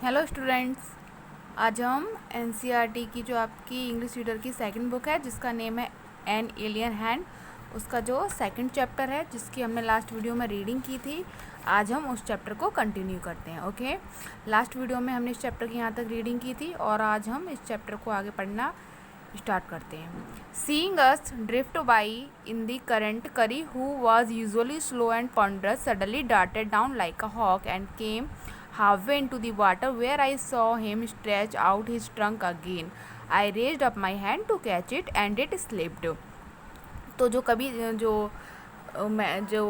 Hello students. आज हम NCERT की जो आपकी इंग्लिश रीडर की सेकंड बुक है जिसका नेम है एन एलियन हैंड, उसका जो सेकंड चैप्टर है जिसकी हमने लास्ट वीडियो में रीडिंग की थी, आज हम उस चैप्टर को कंटिन्यू करते हैं। ओके, लास्ट वीडियो में हमने इस चैप्टर की यहाँ तक रीडिंग की थी और आज हम इस चैप्टर को आगे पढ़ना स्टार्ट करते हैं। Seeing us drift by in the current, Curry who was usually slow and ponderous suddenly darted down like a hawk and came halfway into the water, where I saw him stretch out his trunk again. I raised up my hand to catch it and it slipped. तो जो कभी मैं जो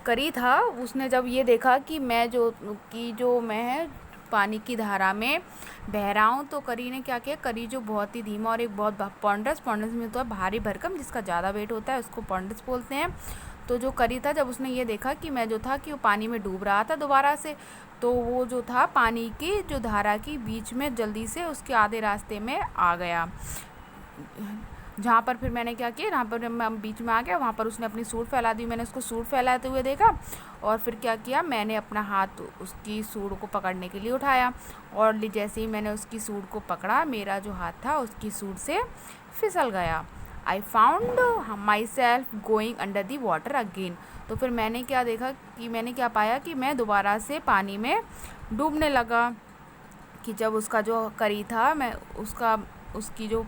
करी था उसने जब ये देखा कि मैं पानी की धारा में बह रहा हूँ, तो करी ने क्या किया, करी जो बहुत ही धीमा और एक बहुत पॉन्डस में तो है भारी भरकम, जिसका ज़्यादा वेट होता है उसको पॉन्डस बोलते हैं। तो जो करी था जब उसने ये देखा कि मैं जो था कि वो पानी में डूब रहा था दोबारा से, तो वो जो था पानी की जो धारा की बीच में जल्दी से उसके आधे रास्ते में आ गया, जहाँ पर फिर मैंने क्या किया, जहाँ पर मैं बीच में आ गया वहाँ पर उसने अपनी सूट फैला दी। मैंने उसको सूट फैलाते हुए देखा और फिर क्या किया, मैंने अपना हाथ उसकी सूट को पकड़ने के लिए उठाया और जैसे ही मैंने उसकी सूट को पकड़ा, मेरा जो हाथ था उसकी सूट से फिसल गया। I found my self going under the water again. तो फिर मैंने क्या देखा कि मैंने क्या पाया कि मैं दोबारा से पानी में डूबने लगा, कि जब उसका जो करी था मैं उसकी जो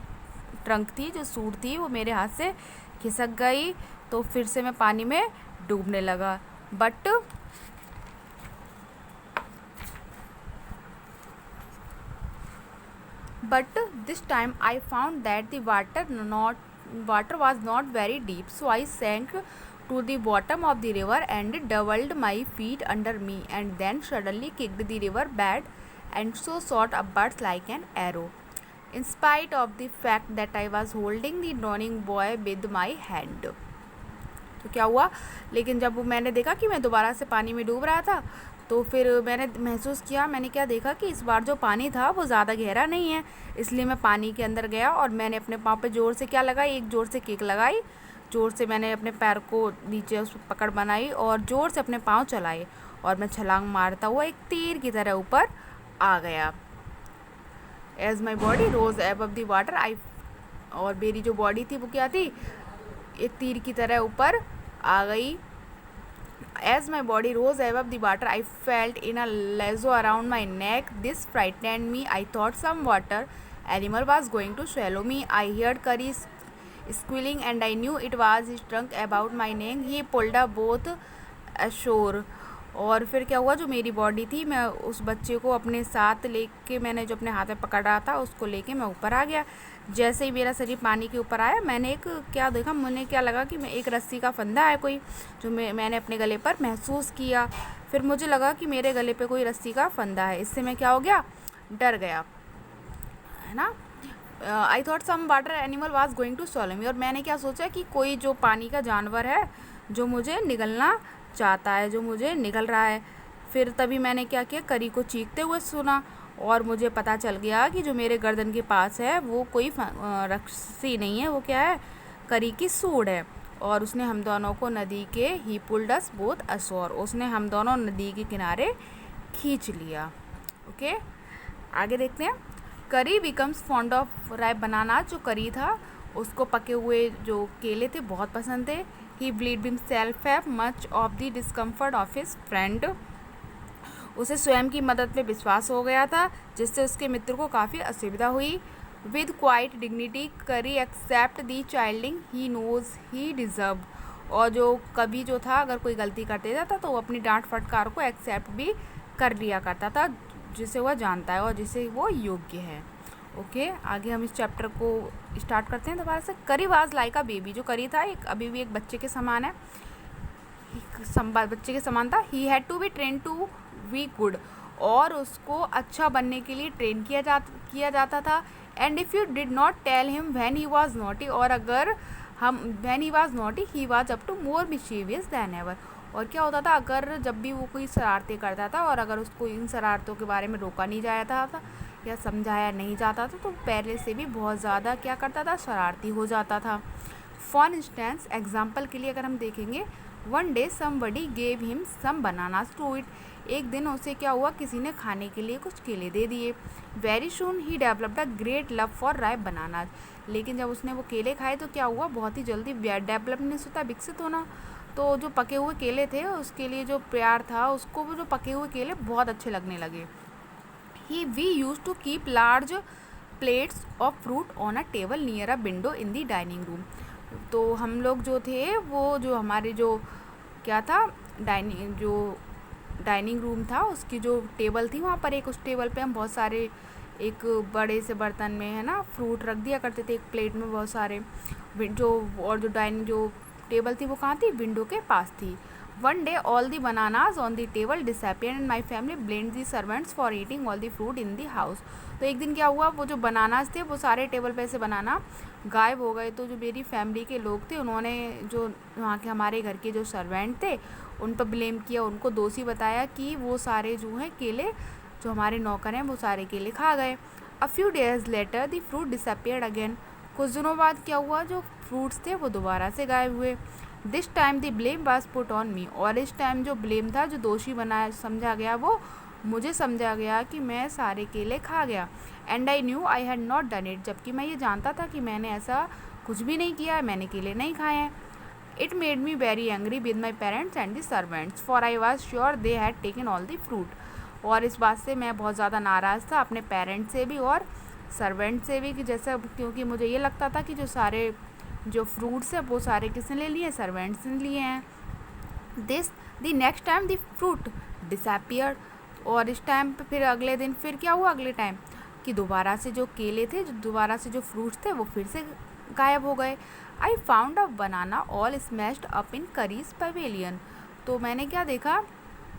ट्रंक थी, जो सूट थी, वो मेरे हाथ से खिसक गई, तो फिर से मैं पानी में डूबने लगा। But this time I found that the water was not very deep, so I sank to the bottom of the river and doubled my feet under me, and then suddenly kicked the river bed and so shot upwards like an arrow, in spite of the fact that I was holding the drowning boy with my hand. तो क्या हुआ, लेकिन जब मैंने देखा कि मैं दोबारा से पानी में डूब रहा था, तो फिर मैंने महसूस किया, मैंने क्या देखा कि इस बार जो पानी था वो ज़्यादा गहरा नहीं है, इसलिए मैं पानी के अंदर गया और मैंने अपने पाँव पे ज़ोर से क्या लगाई, एक ज़ोर से किक लगाई, ज़ोर से मैंने अपने पैर को नीचे उस पकड़ बनाई और ज़ोर से अपने पाँव चलाए और मैं छलांग मारता हुआ एक तीर की तरह ऊपर आ गया। As my body rose above the water, और मेरी जो बॉडी थी वो क्या थी, एक तीर की तरह ऊपर आ गई। As my body rose above the water, I felt in a lasso around my neck. This frightened me. I thought some water animal was going to swallow me. I heard Curry squealing and I knew it was his trunk about my neck. He pulled us both ashore. और फिर क्या हुआ, जो मेरी body थी, मैं उस बच्चे को अपने साथ लेके, मैंने जो अपने हाथ में पकड़ रहा था उसको लेके मैं ऊपर आ गया। जैसे ही मेरा शरीर पानी के ऊपर आया, मैंने एक क्या देखा, मुझे क्या लगा कि मैं एक रस्सी का फंदा है कोई, जो मैंने अपने गले पर महसूस किया। फिर मुझे लगा कि मेरे गले पे कोई रस्सी का फंदा है, इससे मैं क्या हो गया, डर गया, है ना। I thought some water animal was going to swallow me, और मैंने क्या सोचा कि कोई जो पानी का जानवर है जो मुझे निगलना चाहता है, जो मुझे निगल रहा है। फिर तभी मैंने क्या किया, करी को चीखते हुए सुना और मुझे पता चल गया कि जो मेरे गर्दन के पास है वो कोई रस्सी नहीं है, वो क्या है, करी की सूंड है। और उसने हम दोनों को नदी के ही पुल्ड अस बोथ अशोर, उसने हम दोनों नदी के किनारे खींच लिया। ओके, आगे देखते हैं। करी बिकम्स फॉन्ड ऑफ राइप बनाना, जो करी था उसको पके हुए जो केले थे बहुत पसंद थे। ही believed himself have much of the discomfort of his friend, उसे स्वयं की मदद पे विश्वास हो गया था जिससे उसके मित्र को काफ़ी असुविधा हुई। With quiet dignity Curry accept the chiding he knows he deserve, और जो कभी जो था अगर कोई गलती कर देता था तो वो अपनी डांट फटकार को एक्सेप्ट भी कर लिया करता था, जिसे वह जानता है और जिसे वो योग्य है। ओके, आगे हम इस चैप्टर को स्टार्ट करते हैं दोबारा से। करी वाज लाइक अ बेबी, जो करी था एक अभी भी एक बच्चे के समान है, बच्चे के समान था। He had to be train to be good, और उसको अच्छा बनने के लिए ट्रेन किया जाता था। And if you did not tell him when he was naughty, और अगर हम when he was naughty he was up to more mischievous than ever, और क्या होता था, अगर जब भी वो कोई शरारतें करता था और अगर उसको इन शरारतों के बारे में रोका नहीं जाता था या समझाया नहीं जाता था, तो पहले से भी बहुत ज़्यादा क्या करता था, शरारती हो जाता था। फॉर इंस्टेंस, एग्जाम्पल के लिए अगर हम देखेंगे, one day somebody gave him some bananas to eat. एक दिन उसे क्या हुआ, किसी ने खाने के लिए कुछ केले दे दिए। Very soon he developed a great love for ripe bananas. लेकिन जब उसने वो केले खाए तो क्या हुआ, बहुत ही जल्दी डेवलपनेस होता है, विकसित होना। तो जो पके हुए केले थे उसके लिए जो प्यार था उसको, वो जो पके हुए केले बहुत अच्छे लगने लगे। We use to keep large plates of fruit on a table near a window in the dining room. तो हम लोग जो थे वो जो हमारे जो क्या था, डाइनिंग रूम था उसकी जो टेबल थी वहाँ पर, एक उस टेबल पे हम बहुत सारे एक बड़े से बर्तन में है ना फ्रूट रख दिया करते थे, एक प्लेट में बहुत सारे जो, और जो डाइनिंग जो टेबल थी वो कहाँ थी, विंडो के पास थी। One day all the bananas on the table disappeared and my family blamed the servants for eating all the fruit in the house. तो एक दिन क्या हुआ, वो जो बनानाज थे वो सारे टेबल पे से बनाना गायब हो गए। तो जो मेरी फैमिली के लोग थे उन्होंने जो वहाँ के हमारे घर के जो सर्वेंट थे उन पर ब्लेम किया, उनको दोषी बताया कि वो सारे जो हैं केले, जो हमारे नौकर हैं वो सारे केले खा गए। A few days later the fruit disappeared again. कुछ दिनों बाद क्या हुआ, जो फ्रूट्स थे वो दोबारा से गायब हुए। This time the blame was put on me. और इस टाइम जो ब्लेम था, जो दोषी बनाया समझा गया, वो मुझे समझा गया कि मैं सारे केले खा गया। And I knew I had not done it. जबकि मैं ये जानता था कि मैंने ऐसा कुछ भी नहीं किया है, मैंने केले नहीं खाए हैं। It made me very angry with my parents and the servants for I was sure they had taken all the fruit. और इस बात से मैं बहुत ज़्यादा नाराज़ था अपने पेरेंट्स से भी और सर्वेंट से भी, कि जैसा, क्योंकि मुझे ये लगता था कि जो सारे जो फ्रूट्स है वो सारे किसने ले लिए, सर्वेंट्स ने लिए हैं। This the next time the fruit disappeared. और इस टाइम पे फिर अगले दिन फिर क्या हुआ, अगले टाइम कि दोबारा से जो केले थे, जो दोबारा से जो फ्रूट्स थे वो फिर से गायब हो गए। I found a banana all smashed up in curries pavilion. तो मैंने क्या देखा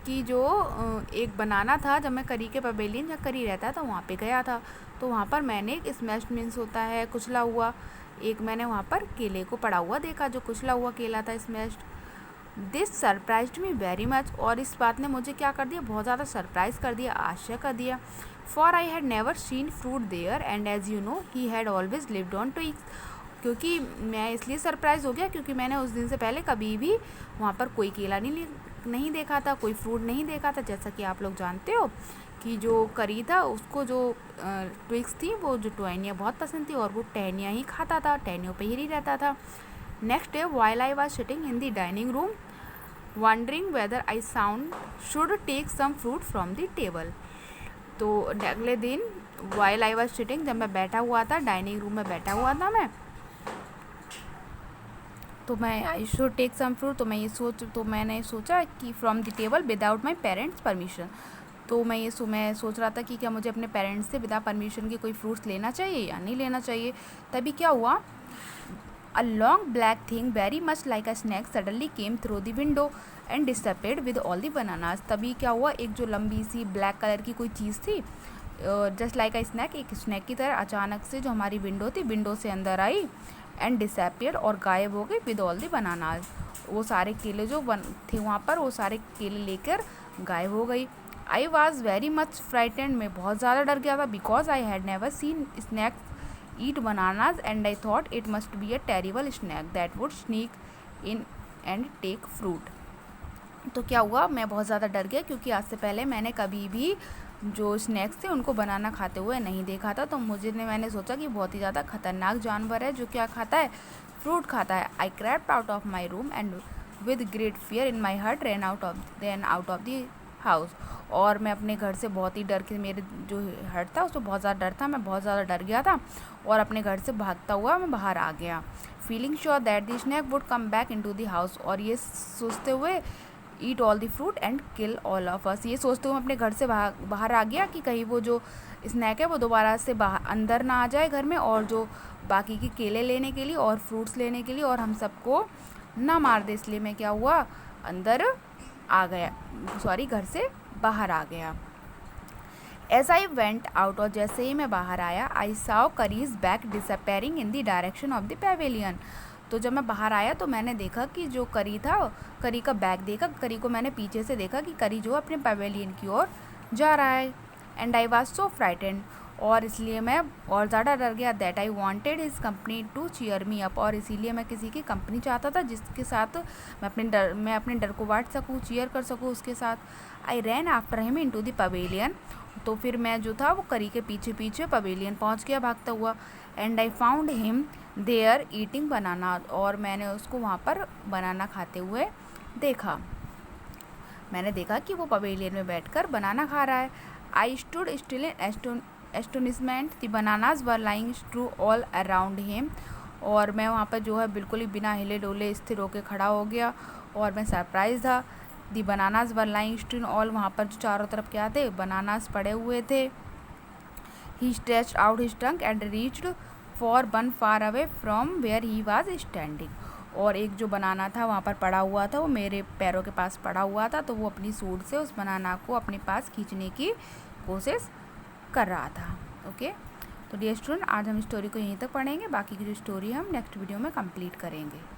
कि जो एक बनाना था, जब मैं करी के पवेलियन, जहाँ करी रहता था वहाँ पे गया था, तो वहाँ पर मैंने एक स्मैश्ड मीन्स होता है कुचला हुआ, एक मैंने वहाँ पर केले को पड़ा हुआ देखा, जो कुचला हुआ केला था, smashed. This surprised me very much. और इस बात ने मुझे क्या कर दिया, बहुत ज़्यादा सरप्राइज़ कर दिया, आश्चर्य कर दिया। For I had never seen fruit there and as you know he had always lived on twigs. क्योंकि मैं इसलिए सरप्राइज़ हो गया क्योंकि मैंने उस दिन से पहले कभी भी वहाँ पर कोई केला नहीं देखा था, कोई फ्रूट नहीं देखा था। जैसा कि आप लोग जानते हो कि जो करी था उसको जो ट्विग्स थी, वो जो टहनियाँ बहुत पसंद थी और वो टहनियाँ ही खाता था, टहनियों पे ही रहता था। Next day while I was sitting in the dining room wondering whether I should take some fruit from the table। तो अगले दिन while I was sitting, जब मैं बैठा हुआ था डाइनिंग रूम में, बैठा हुआ था मैं, तो मैं I should take some fruit, तो मैंने सोचा कि from the table without my parents permission. तो मैं सोच रहा था कि क्या मुझे अपने पेरेंट्स से बिना परमिशन के कोई फ्रूट्स लेना चाहिए या नहीं लेना चाहिए। तभी क्या हुआ, A long black thing very much like a snake suddenly came through the window and disappeared with all the bananas। तभी क्या हुआ, एक जो लंबी सी ब्लैक कलर की कोई चीज़ थी, जस्ट लाइक अ स्नैक, एक स्नैक की तरह अचानक से जो हमारी विंडो थी, विंडो से अंदर आई एंड डिसअपियर्ड, और गायब हो गई विद ऑल दी बनानाज। वो सारे केले जो थे वहाँ पर, वो सारे केले लेकर गायब हो गई। I was very much frightened. मैं बहुत ज़्यादा डर गया था, because I had never scene snacks eat bananas and I thought it must be a terrible snake that would sneak in and take fruit। तो क्या हुआ, मैं बहुत ज़्यादा डर गया क्योंकि आज से पहले मैंने कभी भी जो स्नैक्स थे उनको बनाना खाते हुए नहीं देखा था। तो मैंने सोचा कि बहुत ही ज़्यादा खतरनाक जानवर है जो क्या खाता है, फ्रूट खाता है। I crept out of my room and with great fear in my heart run out of the house. और मैं अपने घर से बहुत ही डर के, मेरे जो हट था उसमें बहुत ज़्यादा डर था, मैं बहुत ज़्यादा डर गया था और अपने घर से भागता हुआ मैं बाहर आ गया। Feeling sure that the snake would come back into the house. और ये सोचते हुए eat all the fruit and kill all of us. ये सोचते हुए मैं अपने घर से बाहर आ गया कि कहीं वो जो स्नैक है वो दोबारा से अंदर ना आ जाए घर में, और जो बाकी के केले लेने के लिए और फ्रूट्स लेने के लिए और हम सबको ना मार दे। इसलिए मैं क्या हुआ, अंदर आ गया, घर से बाहर आ गया। एज आई वेंट आउट, और जैसे ही मैं बाहर आया, I saw curries back disappearing in the direction of the pavilion. तो जब मैं बाहर आया तो मैंने देखा कि जो करी था, करी का बैग देखा, करी को मैंने पीछे से देखा कि करी जो अपने पेवेलियन की ओर जा रहा है। And I was so frightened. और इसलिए मैं और ज़्यादा डर गया। That I wanted his company to cheer me up, और इसीलिए मैं किसी की कंपनी चाहता था जिसके साथ मैं अपने डर को बांट सकूँ, चीयर कर सकूँ उसके साथ। I ran after him into the pavilion, तो फिर मैं जो था वो करी के पीछे पीछे पवेलियन पहुँच गया भागता हुआ। And I found him there eating banana, और मैंने उसको वहाँ पर बनाना खाते हुए देखा। मैंने देखा कि वो पवेलियन में बैठकर बनाना खा रहा है। I stood still in astonishment, the bananas were lying strewn all around him, और मैं वहाँ पर जो है बिल्कुल ही बिना हिले डोले स्थिर होकर खड़ा हो गया, और मैं सरप्राइज था। The bananas were lying strewn all, वहाँ पर जो चारों तरफ क्या थे, बनानाज पड़े हुए थे। He stretched out his tongue and reached for one far away from where he was standing, और एक जो बनाना था वहाँ पर पड़ा हुआ था, वो मेरे पैरों के पास पड़ा हुआ था, तो वो अपनी सूंड से उस बनाना को अपने पास खींचने की कोशिश कर रहा था। ओके, तो डियर स्टूडेंट, आज हम स्टोरी को यहीं तक पढ़ेंगे, बाकी की जो स्टोरी हम नेक्स्ट वीडियो में कंप्लीट करेंगे।